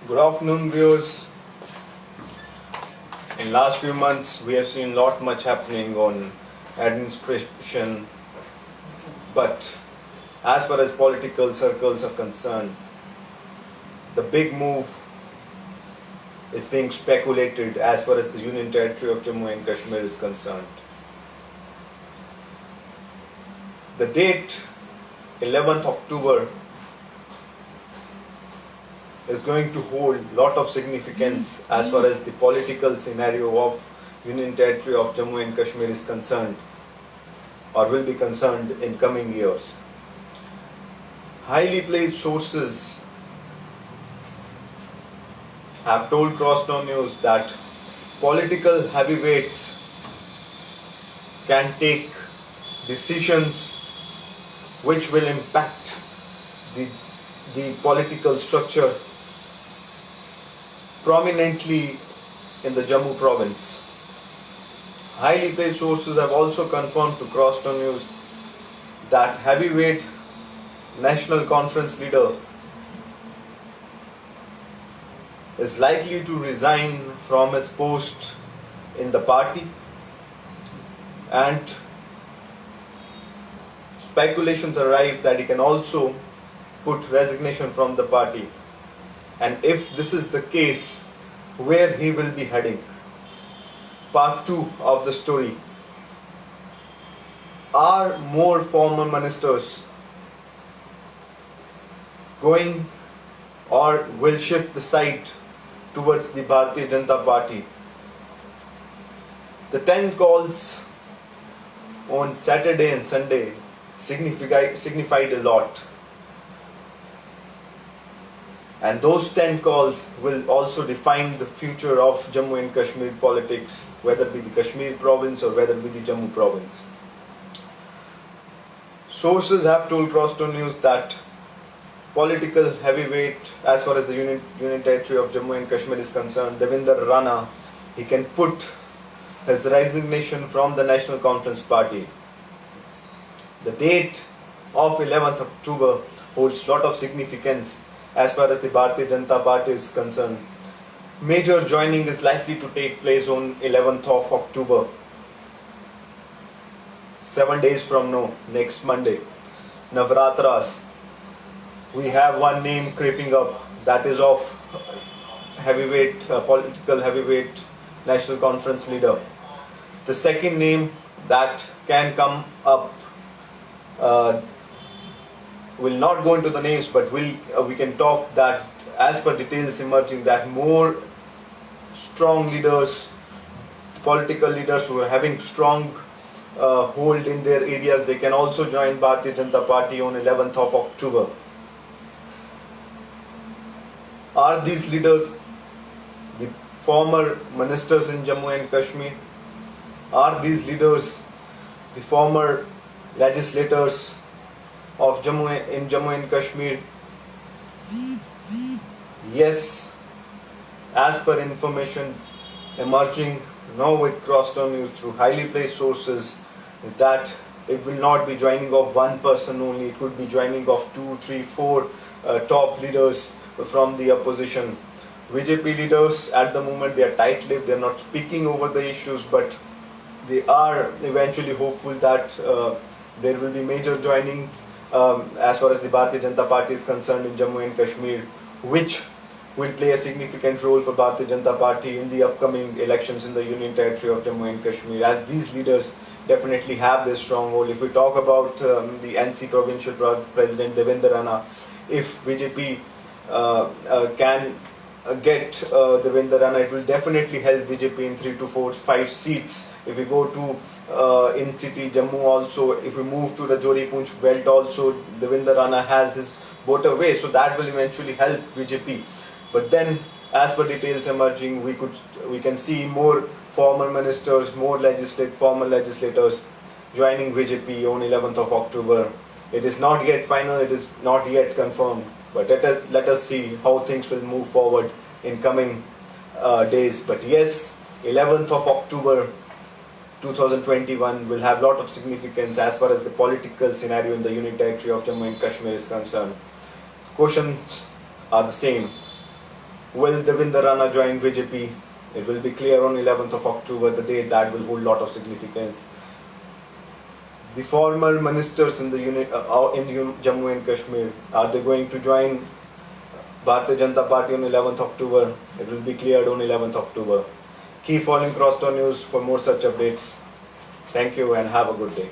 Good afternoon, viewers. In last few months, we have seen lot much happening on administration, but as far as political circles are concerned, the big move is being speculated as far as the Union Territory of Jammu and Kashmir is concerned. The date 11th October is going to hold lot of significance as far as the political scenario of Union Territory of Jammu and Kashmir is concerned, or will be concerned in coming years. Highly placed sources have told Crossdown News that political heavyweights can take decisions which will impact the political structure prominently in the Jammu province. Highly placed sources have also confirmed to Crossdown News that heavyweight National Conference leader is likely to resign from his post in the party, and speculations arrive that he can also put resignation from the party. And if this is the case, where he will be heading? Part 2 of the story. Are more former ministers going or will shift the side towards the Bharatiya Janata Party? The 10 calls on Saturday and Sunday signified a lot. And those 10 calls will also define the future of Jammu and Kashmir politics, whether it be the Kashmir province or whether it be the Jammu province. Sources have told Crossdown News that political heavyweight, as far as the Union Territory of Jammu and Kashmir is concerned, Devinder Rana, he can put his resignation from the National Conference Party. The date of 11th October holds lot of significance as far as the Bharatiya Janata Party is concerned. Major joining is likely to take place on 11th of October, 7 days from now, next Monday, Navratras. We have one name creeping up, that is of heavyweight, political heavyweight National Conference leader. The second name that can come up, will not go into the names, but we can talk that as per details emerging, that more strong leaders, political leaders who are having strong hold in their areas, they can also join Bharatiya Janata Party on 11th of October. Are these leaders the former ministers in Jammu and Kashmir? Are these leaders the former legislators of Jammu and Kashmir? Yes, as per information emerging now with Crossdown News through highly placed sources, that it will not be joining of one person only, it could be joining of 2, 3, 4 top leaders from the opposition. BJP leaders at the moment, they are tight-lipped, they are not speaking over the issues, but they are eventually hopeful that there will be major joinings as far as the Bharatiya Janata Party is concerned in Jammu and Kashmir, which will play a significant role for Bharatiya Janata Party in the upcoming elections in the Union Territory of Jammu and Kashmir, as these leaders definitely have this stronghold. If we talk about the NC provincial president Devinder Rana, if BJP can get Devinder Rana, it will definitely help BJP in 3 to 4, 5 seats. If we go to in city Jammu also, if we move to the Jori Poonch belt also, Devinder Rana has his waterway, so that will eventually help BJP. But then, as per details emerging, we can see more former ministers, more former legislators joining BJP on 11th of October. It is not yet final, it is not yet confirmed, but let us see how things will move forward in coming days. But yes, 11th of October 2021 will have a lot of significance as far as the political scenario in the Union Territory of Jammu and Kashmir is concerned. Questions are the same. Will Devinder Rana join BJP? It will be clear on 11th of October, the date that will hold lot of significance. The former ministers in the Jammu and Kashmir, are they going to join Bharatiya Janata Party on 11th October? It will be cleared on 11th October. Keep following Crosstown News for more such updates. Thank you and have a good day.